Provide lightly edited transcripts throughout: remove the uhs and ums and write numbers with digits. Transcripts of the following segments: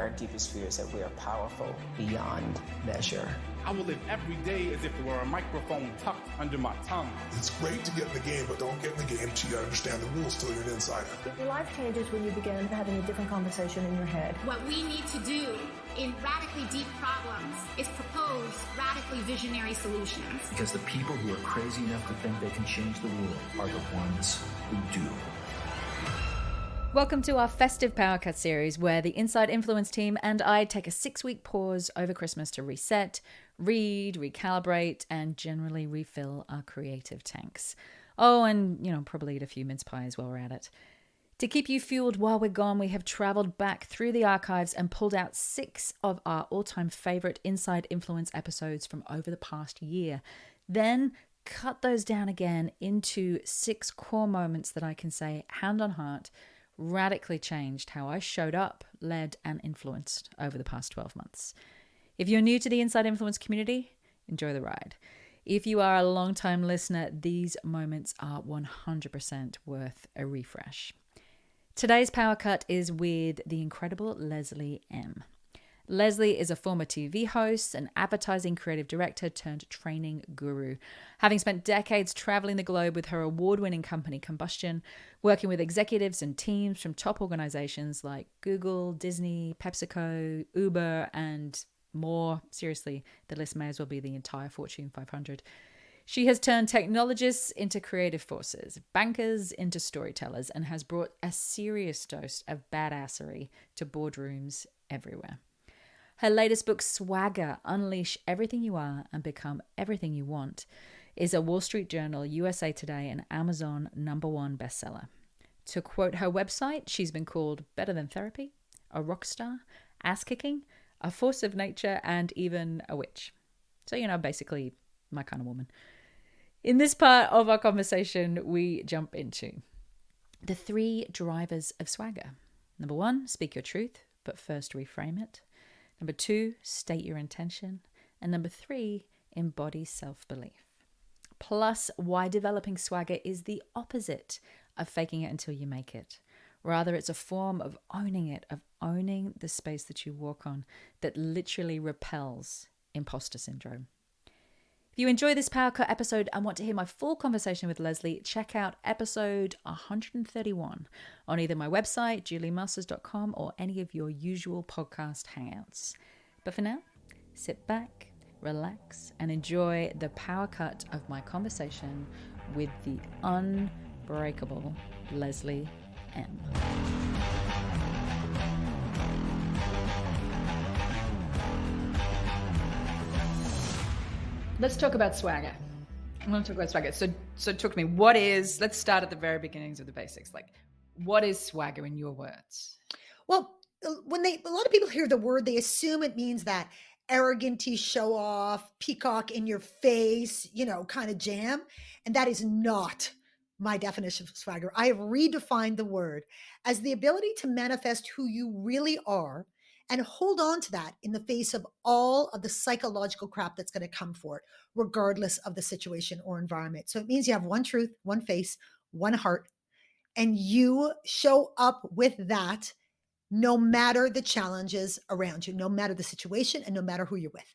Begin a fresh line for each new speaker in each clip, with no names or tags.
our deepest fear is that we are powerful beyond measure.
I will live every day as if there were a microphone tucked under my tongue.
It's great to get in the game, but don't get in the game till you understand the rules, till you're an insider.
Your life changes when you begin having a different conversation in your head.
What we need to do in radically deep problems is propose radically visionary solutions.
Because the people who are crazy enough to think they can change the world are the ones who do.
Welcome to our festive POWERCUT series, where the Inside Influence team and I take a 6-week pause over Christmas to reset, read, recalibrate, and generally refill our creative tanks. Oh, and, probably eat a few mince pies while we're at it. To keep you fueled while we're gone, we have traveled back through the archives and pulled out 6 of our all-time favorite Inside Influence episodes from over the past year. Then cut those down again into 6 core moments that I can say, hand on heart, radically changed how I showed up, led, and influenced over the past 12 months. If you're new to the Inside Influence community, enjoy the ride. If you are a long-time listener, these moments are 100% worth a refresh. Today's POWERCUT is with the incredible Leslie Ehm. Leslie is a former TV host and advertising creative director turned training guru. Having spent decades traveling the globe with her award-winning company Combustion, working with executives and teams from top organizations like Google, Disney, Pepsico, Uber, and more. Seriously, the list may as well be the entire Fortune 500. She has turned technologists into creative forces, bankers into storytellers, and has brought a serious dose of badassery to boardrooms everywhere. Her latest book, Swagger, Unleash Everything You Are and Become Everything You Want, is a Wall Street Journal, USA Today, and Amazon #1 bestseller. To quote her website, she's been called better than therapy, a rock star, ass-kicking, a force of nature, and even a witch. So, basically my kind of woman. In this part of our conversation, we jump into the 3 drivers of swagger. Number 1, speak your truth, but first reframe it. Number 2, state your intention. And number 3, embody self-belief. Plus, why developing swagger is the opposite of faking it until you make it. Rather, it's a form of owning it, of owning the space that you walk on that literally repels imposter syndrome. If you enjoy this POWERCUT episode and want to hear my full conversation with Leslie, check out episode 131 on either my website, juliemasters.com, or any of your usual podcast hangouts. But for now, sit back, relax, and enjoy the POWERCUT of my conversation with the unbreakable Leslie Ehm. Let's talk about swagger. I want to talk about swagger. So talk to me. Let's start at the very beginnings of the basics. Like, what is swagger in your words?
Well, when a lot of people hear the word, they assume it means that arroganty, show off, peacock in your face, kind of jam. And that is not my definition of swagger. I have redefined the word as the ability to manifest who you really are and hold on to that in the face of all of the psychological crap that's going to come for it, regardless of the situation or environment. So it means you have one truth, one face, one heart, and you show up with that no matter the challenges around you, no matter the situation, and no matter who you're with.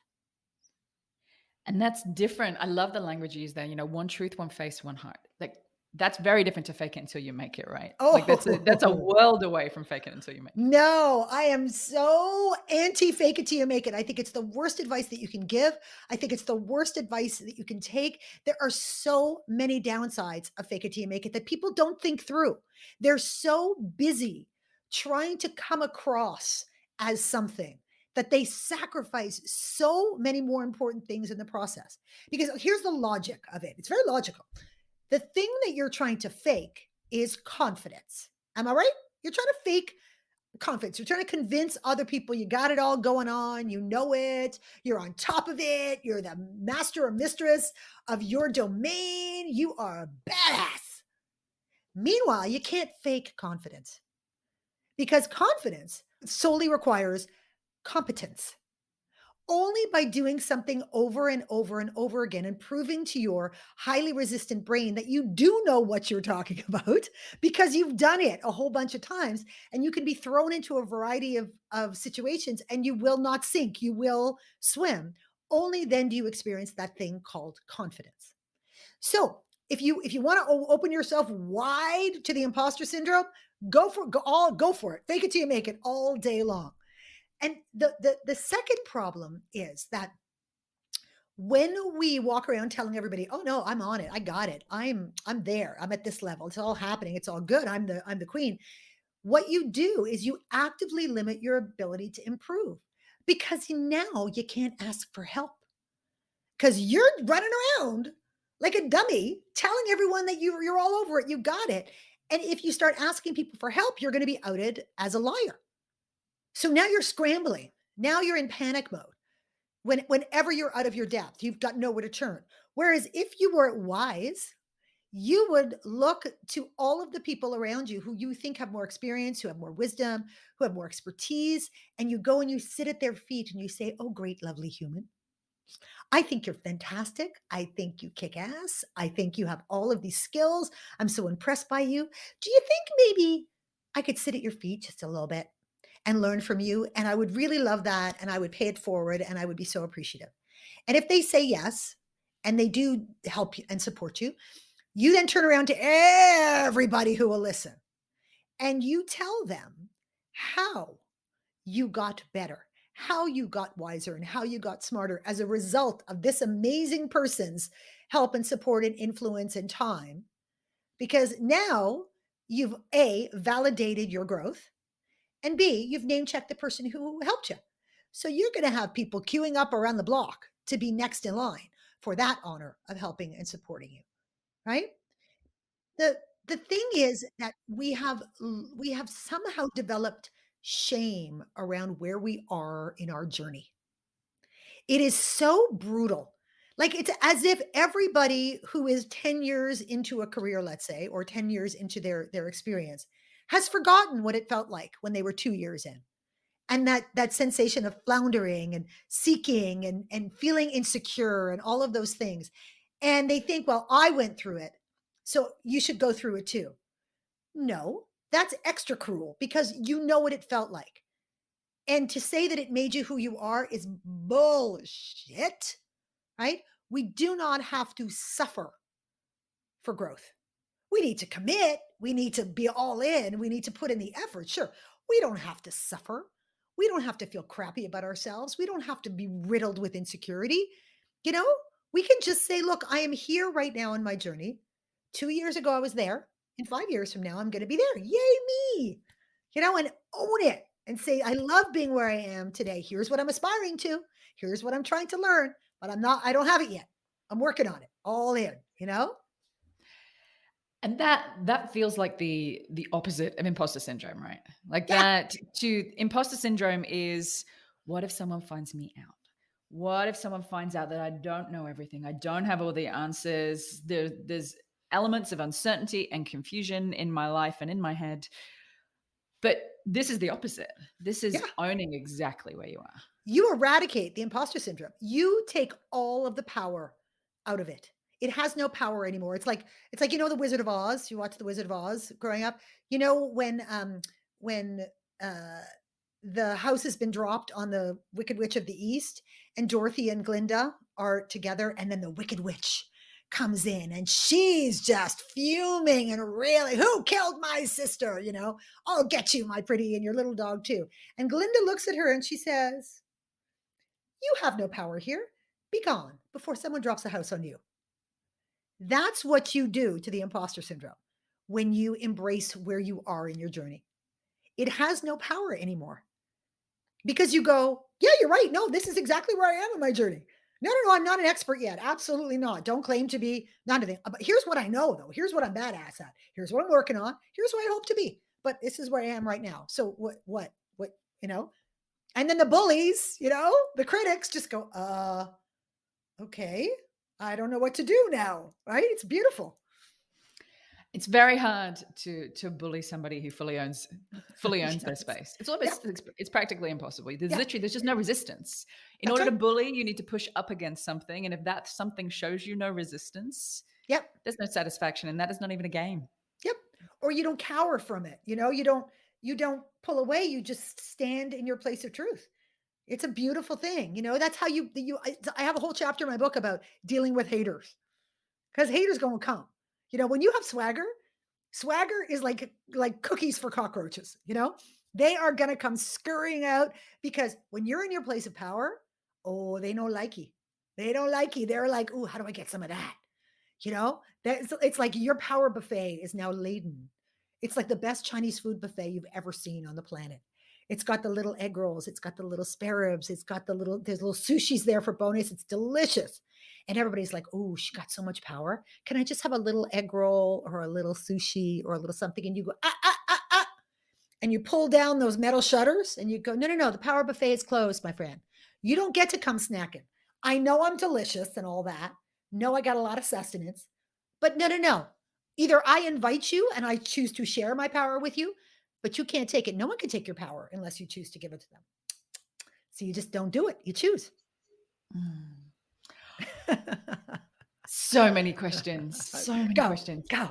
And that's different. I love the language you use there. One truth, one face, one heart. Like, that's very different to fake it until you make it, right?
Oh,
like that's a world away from fake it until you make it.
No, I am so anti fake it till you make it. I think it's the worst advice that you can give. I think it's the worst advice that you can take. There are so many downsides of fake it till you make it that people don't think through. They're so busy trying to come across as something that they sacrifice so many more important things in the process. Because here's the logic of it. It's very logical. The thing that you're trying to fake is confidence. Am I right? You're trying to fake confidence. You're trying to convince other people you got it all going on. You know it. You're on top of it. You're the master or mistress of your domain. You are a badass. Meanwhile, you can't fake confidence because confidence solely requires competence. only by doing something over and over and over again and proving to your highly resistant brain that you do know what you're talking about because you've done it a whole bunch of times, and you can be thrown into a variety of situations and you will not sink, you will swim. Only then do you experience that thing called confidence. So if you want to open yourself wide to the imposter syndrome, go for it. Fake it till you make it all day long. And the second problem is that when we walk around telling everybody, "Oh no, I'm on it. I got it. I'm there. I'm at this level. It's all happening. It's all good. I'm the queen." What you do is you actively limit your ability to improve because now you can't ask for help because you're running around like a dummy telling everyone that you're all over it. You got it. And if you start asking people for help, you're going to be outed as a liar. So now you're scrambling. Now you're in panic mode. Whenever you're out of your depth, you've got nowhere to turn. Whereas if you were wise, you would look to all of the people around you who you think have more experience, who have more wisdom, who have more expertise, and you go and you sit at their feet and you say, "Oh, great, lovely human. I think you're fantastic. I think you kick ass. I think you have all of these skills. I'm so impressed by you. Do you think maybe I could sit at your feet just a little bit and learn from you? And I would really love that. And I would pay it forward and I would be so appreciative." And if they say yes, and they do help you and support you, you then turn around to everybody who will listen and you tell them how you got better, how you got wiser, and how you got smarter as a result of this amazing person's help and support and influence and time. Because now you've A, validated your growth, and B, you've name checked the person who helped you. So you're going to have people queuing up around the block to be next in line for that honor of helping and supporting you, right? The thing is that we have somehow developed shame around where we are in our journey. It is so brutal. Like it's as if everybody who is 10 years into a career, let's say, or 10 years into their experience, has forgotten what it felt like when they were 2 years in. And that sensation of floundering and seeking and feeling insecure and all of those things. And they think, well, I went through it, so you should go through it too. No, that's extra cruel because you know what it felt like. And to say that it made you who you are is bullshit, right? We do not have to suffer for growth. We need to commit. We need to be all in. We need to put in the effort. Sure. We don't have to suffer. We don't have to feel crappy about ourselves. We don't have to be riddled with insecurity. You know, we can just say, look, I am here right now in my journey. 2 years ago, I was there. And 5 years from now, I'm going to be there. Yay, me. You know, and own it and say, I love being where I am today. Here's what I'm aspiring to. Here's what I'm trying to learn, but I don't have it yet. I'm working on it, all in, you know?
And that feels like the opposite of imposter syndrome, right? Like
Yeah.
that to imposter syndrome is, what if someone finds me out? What if someone finds out that I don't know everything? I don't have all the answers. There's elements of uncertainty and confusion in my life and in my head. But this is the opposite. This is
Yeah.
owning exactly where you are.
You eradicate the imposter syndrome. You take all of the power out of it. It has no power anymore. It's like you know the Wizard of Oz. You watched the Wizard of Oz growing up. You know when uh the house has been dropped on the Wicked Witch of the East, and Dorothy and Glinda are together, and then the Wicked Witch comes in and she's just fuming and really, who killed my sister? You know, I'll get you, my pretty, and your little dog too. And Glinda looks at her and she says, "You have no power here. Be gone before someone drops a house on you." That's what you do to the imposter syndrome when you embrace where you are in your journey. It has no power anymore because you go, yeah, you're right. No, this is exactly where I am in my journey. No, I'm not an expert yet. Absolutely not. Don't claim to be none of it. But here's what I know, though. Here's what I'm badass at. Here's what I'm working on. Here's what I hope to be. But this is where I am right now. So what, you know? And then the bullies, you know, the critics just go, okay, I don't know what to do now, right? It's beautiful.
It's very hard to bully somebody who fully owns their space. It's almost it's practically impossible. There's just no resistance. In order to bully, you need to push up against something, and if that something shows you no resistance, there's no satisfaction, and that is not even a game.
Or you don't cower from it. You don't pull away. You just stand in your place of truth. It's a beautiful thing. That's how I have a whole chapter in my book about dealing with haters, because haters gonna come. When you have swagger is like cookies for cockroaches. They are gonna come scurrying out, because when you're in your place of power, they don't like you. They don't like you. They're like, "Ooh, how do I get some of that?" It's like your power buffet is now laden. It's like the best Chinese food buffet you've ever seen on the planet. It's got the little egg rolls. It's got the little spare ribs. It's got there's little sushis there for bonus. It's delicious. And everybody's like, "Oh, she got so much power. Can I just have a little egg roll or a little sushi or a little something?" And you go, and you pull down those metal shutters and you go, no, the power buffet is closed, my friend. You don't get to come snacking. I know I'm delicious and all that. No, I got a lot of sustenance, but no. Either I invite you and I choose to share my power with you, but you can't take it. No one can take your power unless you choose to give it to them. So you just don't do it. You choose.
So many questions. Questions. Go.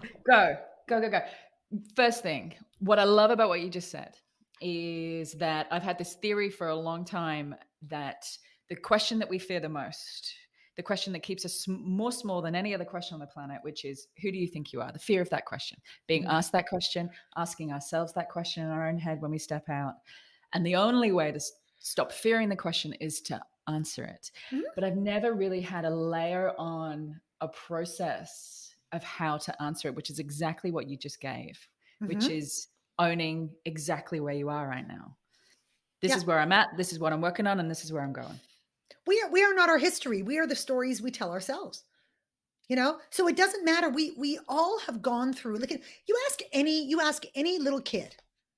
First thing, what I love about what you just said is that I've had this theory for a long time that the question that we fear the most, the question that keeps us more small than any other question on the planet, which is, who do you think you are? The fear of that question, being asked that question, asking ourselves that question in our own head when we step out. And the only way to stop fearing the question is to answer it. But I've never really had a layer on a process of how to answer it, which is exactly what you just gave, which is owning exactly where you are right now. This is where I'm at. This is what I'm working on. And this is where I'm going.
We are not our history. We are the stories we tell ourselves. So it doesn't matter. We all have gone through. Look at you ask any little kid.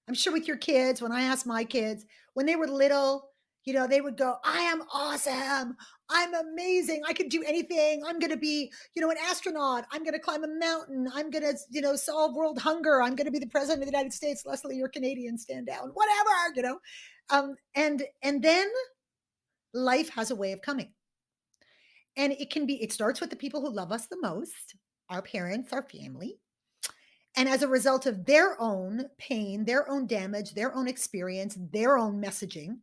I'm sure with your kids, when I ask my kids, when they were little, they would go, "I am awesome. I'm amazing. I could do anything. I'm going to be, an astronaut. I'm going to climb a mountain. I'm going to, solve world hunger. I'm going to be the president of the United States. Leslie, you're Canadian. Stand down. Whatever, and then life has a way of coming. And it starts with the people who love us the most, our parents, our family. And as a result of their own pain, their own damage, their own experience, their own messaging,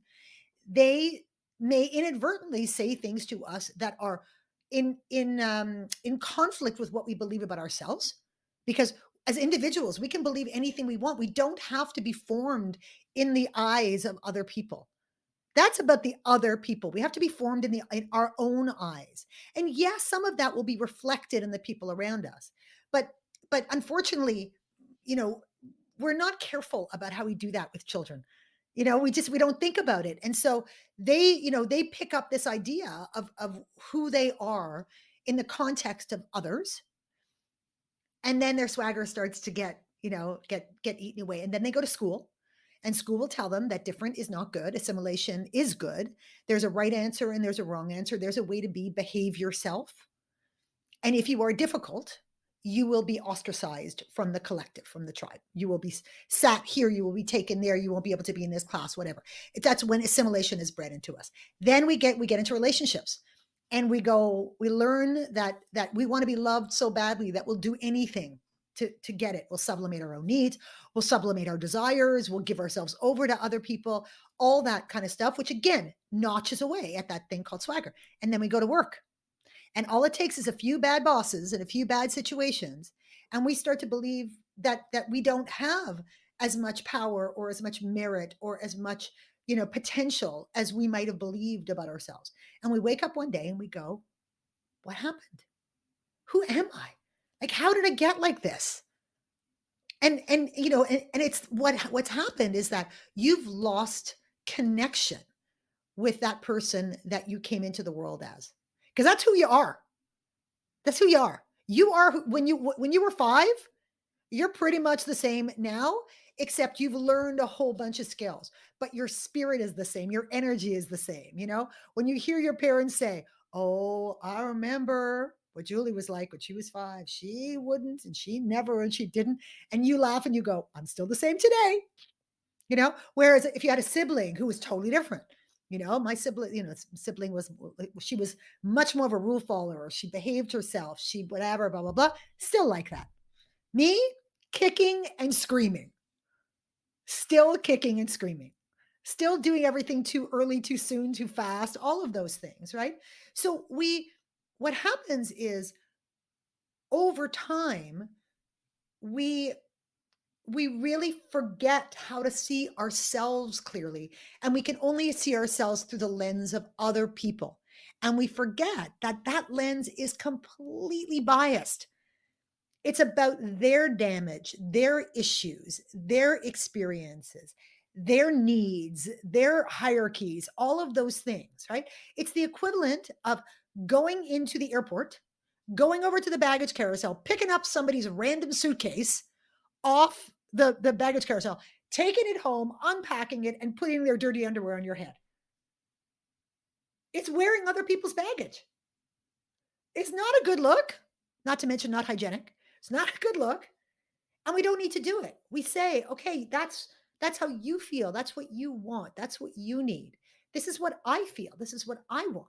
they may inadvertently say things to us that are in conflict with what we believe about ourselves. Because as individuals, we can believe anything we want. We don't have to be formed in the eyes of other people. That's about the other people. We have to be formed in our own eyes. And yes, some of that will be reflected in the people around us. But unfortunately, we're not careful about how we do that with children. We don't think about it. And so they pick up this idea of who they are in the context of others. And then their swagger starts to get eaten away. And then they go to school. And school will tell them that different is not good. Assimilation is good. There's a right answer and there's a wrong answer. There's a way to behave yourself. And if you are difficult, you will be ostracized from the collective, from the tribe. You will be sat here. You will be taken there. You won't be able to be in this class, whatever. That's when assimilation is bred into us. Then we get into relationships. And we learn that we want to be loved so badly that we'll do anything to get it. We'll sublimate our own needs. We'll sublimate our desires. We'll give ourselves over to other people, all that kind of stuff, which again, notches away at that thing called swagger. And then we go to work. And all it takes is a few bad bosses and a few bad situations. And we start to believe that we don't have as much power or as much merit or as much, potential as we might have believed about ourselves. And we wake up one day and we go, what happened? Who am I? Like, how did I get like this? And it's what's happened is that you've lost connection with that person that you came into the world as, because that's who you are. That's who you are. You are when you were 5, you're pretty much the same now, except you've learned a whole bunch of skills, but your spirit is the same. Your energy is the same. When you hear your parents say, "Oh, I remember what Julie was like when she was 5. She wouldn't, and she never, and she didn't. And you laugh and you go, I'm still the same today. Whereas if you had a sibling who was totally different, my sibling was, she was much more of a rule follower. She behaved herself. She, whatever, blah, blah, blah. Still like that. Me, kicking and screaming. Still kicking and screaming. Still doing everything too early, too soon, too fast, all of those things, right? So what happens is over time, we really forget how to see ourselves clearly, and we can only see ourselves through the lens of other people. And we forget that lens is completely biased. It's about their damage, their issues, their experiences, their needs, their hierarchies, all of those things, right? It's the equivalent of going into the airport, going over to the baggage carousel, picking up somebody's random suitcase off the baggage carousel, taking it home, unpacking it, and putting their dirty underwear on your head. It's wearing other people's baggage. It's not a good look, not to mention not hygienic. It's not a good look. And we don't need to do it. We say, okay, that's how you feel. That's what you want. That's what you need. This is what I feel. This is what I want.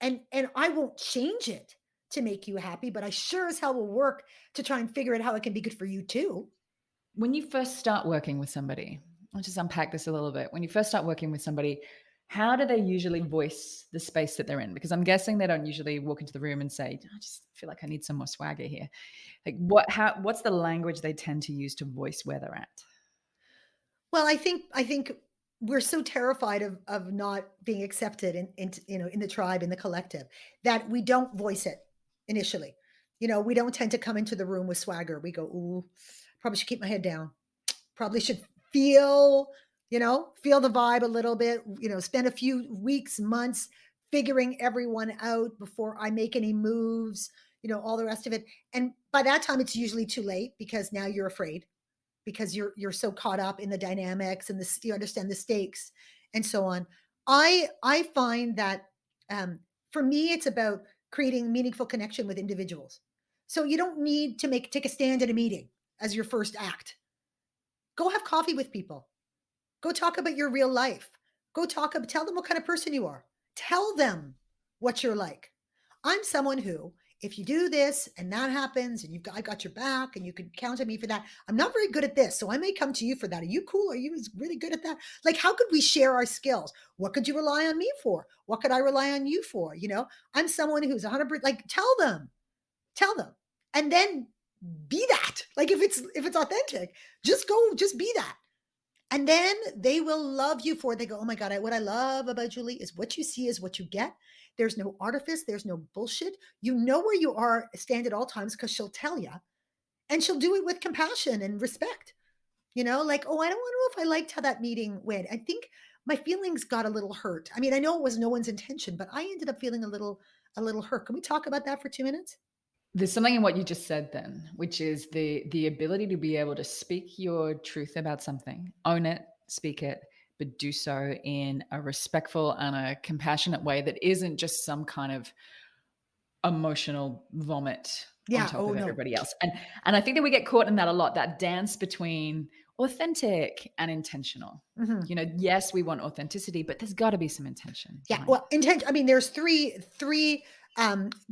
And I won't change it to make you happy, but I sure as hell will work to try and figure out how it can be good for you too.
When you first start working with somebody, I'll just unpack this a little bit. When you first start working with somebody, how do they usually voice the space that they're in? Because I'm guessing they don't usually walk into the room and say, I just feel like I need some more swagger here. Like what's the language they tend to use to voice where they're at?
Well, I think we're so terrified of not being accepted in the tribe, in the collective, that we don't voice it initially. We don't tend to come into the room with swagger. We go, ooh, probably should keep my head down. Probably should feel the vibe a little bit, spend a few weeks, months figuring everyone out before I make any moves, all the rest of it. And by that time, it's usually too late because now you're afraid, because you're so caught up in the dynamics and you understand the stakes and so on. I find that for me, it's about creating meaningful connection with individuals. So you don't need to take a stand at a meeting as your first act. Go have coffee with people. Go talk about your real life. Tell them what kind of person you are. Tell them what you're like. I'm someone who, if you do this and that happens and I got your back and you can count on me for that, I'm not very good at this, so I may come to you for that. Are you cool? Are you really good at that? Like, how could we share our skills? What could you rely on me for? What could I rely on you for? I'm someone who's 100%, like, tell them, and then be that. Like, if it's authentic, just be that. And then they will love you for it. They go, oh my God, what I love about Julie is what you see is what you get. There's no artifice. There's no bullshit. You know where you stand at all times because she'll tell you. And she'll do it with compassion and respect. Like, oh, I don't know if I liked how that meeting went. I think my feelings got a little hurt. I mean, I know it was no one's intention, but I ended up feeling a little hurt. Can we talk about that for 2 minutes?
There's something in what you just said then, which is the ability to be able to speak your truth about something, own it, speak it, but do so in a respectful and a compassionate way that isn't just some kind of emotional vomit on top of everybody else. And I think that we get caught in that a lot, that dance between authentic and intentional. Mm-hmm. Yes, we want authenticity, but there's got to be some intention.
Yeah. Well, I mean, there's three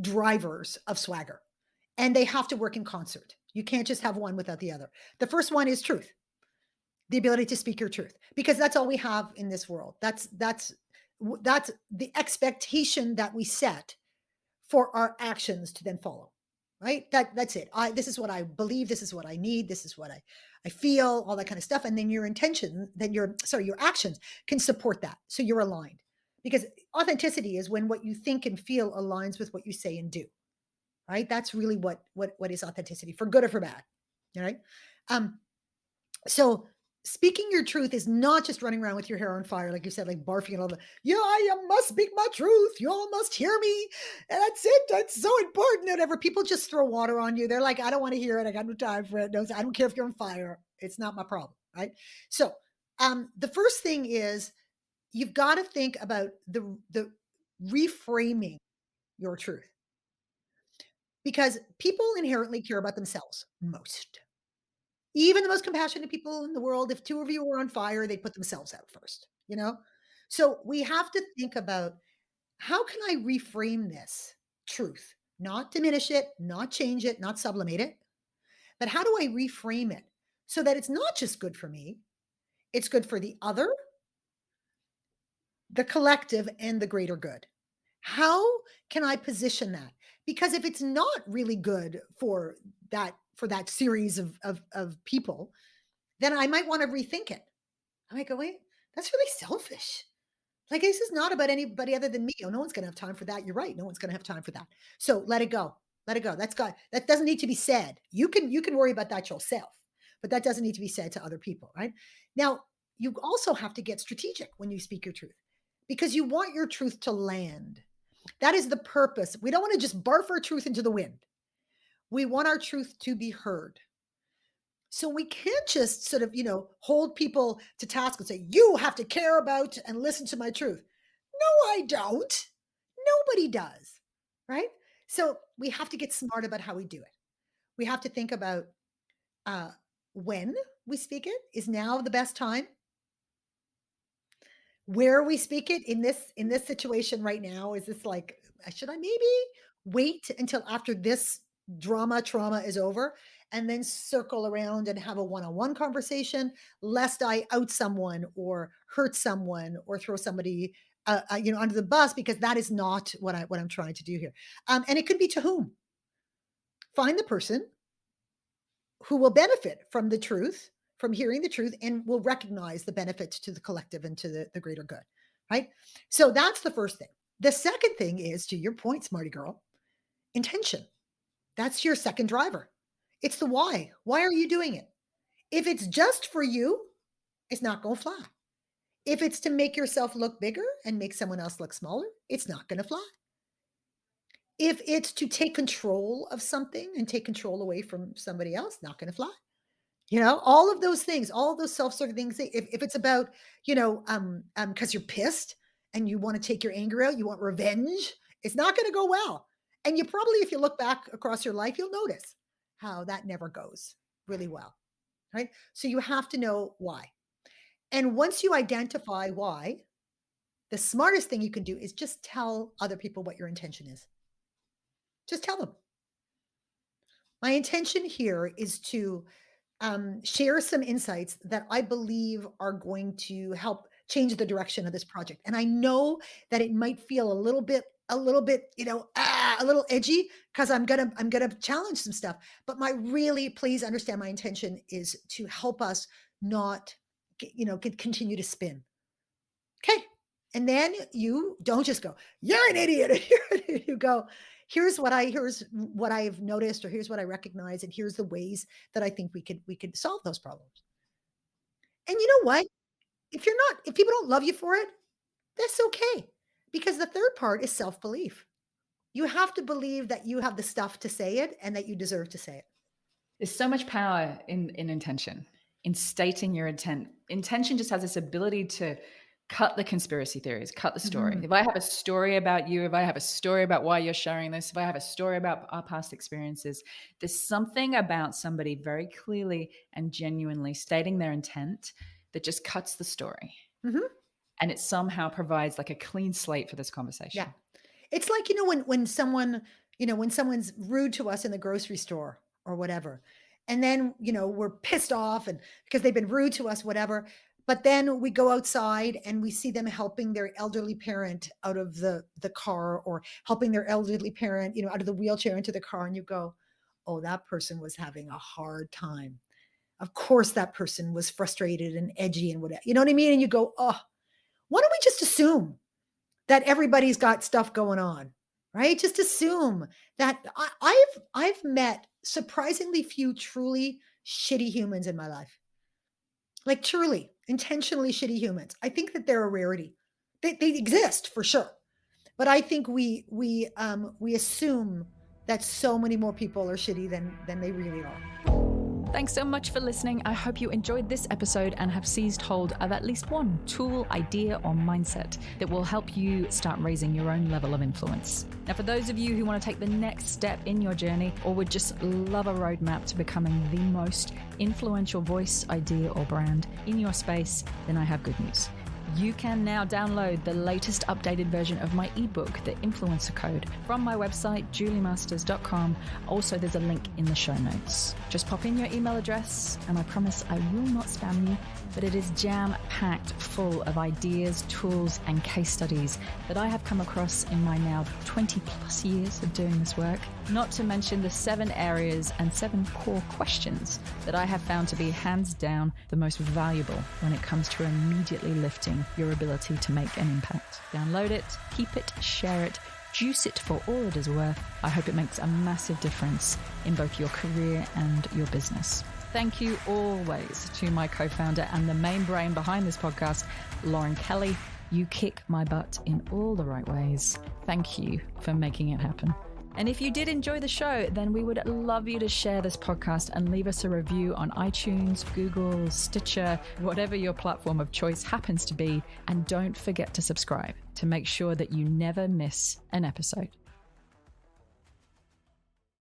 drivers of swagger, and they have to work in concert. You can't just have one without the other. The first one is truth, the ability to speak your truth, because that's all we have in this world. That's the expectation that we set for our actions to then follow, right? That's it. This is what I believe. This is what I need. This is what I feel, all that kind of stuff. And then your actions can support that. So you're aligned, because authenticity is when what you think and feel aligns with what you say and do, right? That's really what is authenticity, for good or for bad. All right. So speaking your truth is not just running around with your hair on fire, like you said, like barfing and all that. Yeah, I must speak my truth. You all must hear me. And that's it. That's so important. Whatever. People just throw water on you. They're like, I don't want to hear it. I got no time for it. No, I don't care if you're on fire. It's not my problem. Right. So the first thing is you've got to think about the reframing your truth. because people inherently care about themselves most. Even the most compassionate people in the world, if two of you were on fire, they put themselves out first, you know? So we have to think about, how can I reframe this truth? Not diminish it, not change it, not sublimate it, but how do I reframe it so that it's not just good for me, it's good for the other, the collective, and the greater good? How can I position that? Because if it's not really good for that series of people, then I might want to rethink it. I might go, wait, that's really selfish. Like, this is not about anybody other than me. Oh, no one's going to have time for that. You're right. No one's going to have time for that. So let it go. Let it go. That's God. That doesn't need to be said. You can worry about that yourself, but that doesn't need to be said to other people, right? Now, you also have to get strategic when you speak your truth, because you want your truth to land. That is the purpose. We don't want to just barf our truth into the wind. We want our truth to be heard. So we can't just sort of, hold people to task and say, you have to care about and listen to my truth. No, I don't. Nobody does. Right? So we have to get smart about how we do it. We have to think about when we speak it. Is now the best time? Where we speak it in this situation right now? Is this like, should I maybe wait until after this trauma is over, and then circle around and have a one-on-one conversation, lest I out someone or hurt someone or throw somebody under the bus, because that is not what I'm trying to do here. And it could be to whom? Find the person who will benefit from the truth, from hearing the truth, and will recognize the benefits to the collective and to the greater good, right? So that's the first thing. The second thing is, to your point, smarty girl, intention. That's your second driver. It's the why. Why are you doing it? If it's just for you, it's not going to fly. If it's to make yourself look bigger and make someone else look smaller, it's not going to fly. If it's to take control of something and take control away from somebody else, not going to fly. All of those things, all of those self-serving things. If it's about, because you're pissed and you want to take your anger out, you want revenge, it's not going to go well. And you probably, if you look back across your life, you'll notice how that never goes really well, right? So you have to know why. And once you identify why, the smartest thing you can do is just tell other people what your intention is. Just tell them. My intention here is to share some insights that I believe are going to help change the direction of this project. And I know that it might feel a little bit, a little edgy, because I'm gonna challenge some stuff. But please understand, my intention is to help us not, continue to spin. Okay. And then you don't just go, you're an idiot. You go, here's what I've noticed, or here's what I recognize, and here's the ways that I think we could solve those problems. And you know what? If people don't love you for it, that's okay. Because the third part is self-belief. You have to believe that you have the stuff to say it and that you deserve to say it.
There's so much power in intention, in stating your intent. Intention just has this ability to cut the conspiracy theories, cut the story.
Mm-hmm.
If I have a story about you, if I have a story about why you're sharing this, if I have a story about our past experiences, there's something about somebody very clearly and genuinely stating their intent that just cuts the story.
Mm-hmm.
And it somehow provides like a clean slate for this conversation.
Yeah. It's like, when someone's rude to us in the grocery store or whatever, and then, we're pissed off and because they've been rude to us, whatever. But then we go outside and we see them helping their elderly parent out of the car, or helping their elderly parent, out of the wheelchair into the car. And you go, oh, that person was having a hard time. Of course, that person was frustrated and edgy and whatever. You know what I mean? And you go, oh, why don't we just assume that everybody's got stuff going on, right? Just assume that. I've met surprisingly few truly shitty humans in my life. Like, truly, intentionally shitty humans. I think that they're a rarity. They exist for sure, but I think we assume that so many more people are shitty than they really are.
Thanks so much for listening. I hope you enjoyed this episode and have seized hold of at least one tool, idea, or mindset that will help you start raising your own level of influence. Now, for those of you who want to take the next step in your journey or would just love a roadmap to becoming the most influential voice, idea, or brand in your space, then I have good news. You can now download the latest updated version of my ebook, The Influencer Code, from my website, juliemasters.com. Also, there's a link in the show notes. Just pop in your email address, and I promise I will not spam you, but it is jam-packed full of ideas, tools, and case studies that I have come across in my now 20 plus years of doing this work. Not to mention the 7 areas and 7 core questions that I have found to be hands down the most valuable when it comes to immediately lifting your ability to make an impact. Download it, keep it, share it, juice it for all it is worth. I hope it makes a massive difference in both your career and your business. Thank you always to my co-founder and the main brain behind this podcast, Lauren Kelly. You kick my butt in all the right ways. Thank you for making it happen. And if you did enjoy the show, then we would love you to share this podcast and leave us a review on iTunes, Google, Stitcher, whatever your platform of choice happens to be. And don't forget to subscribe to make sure that you never miss an episode.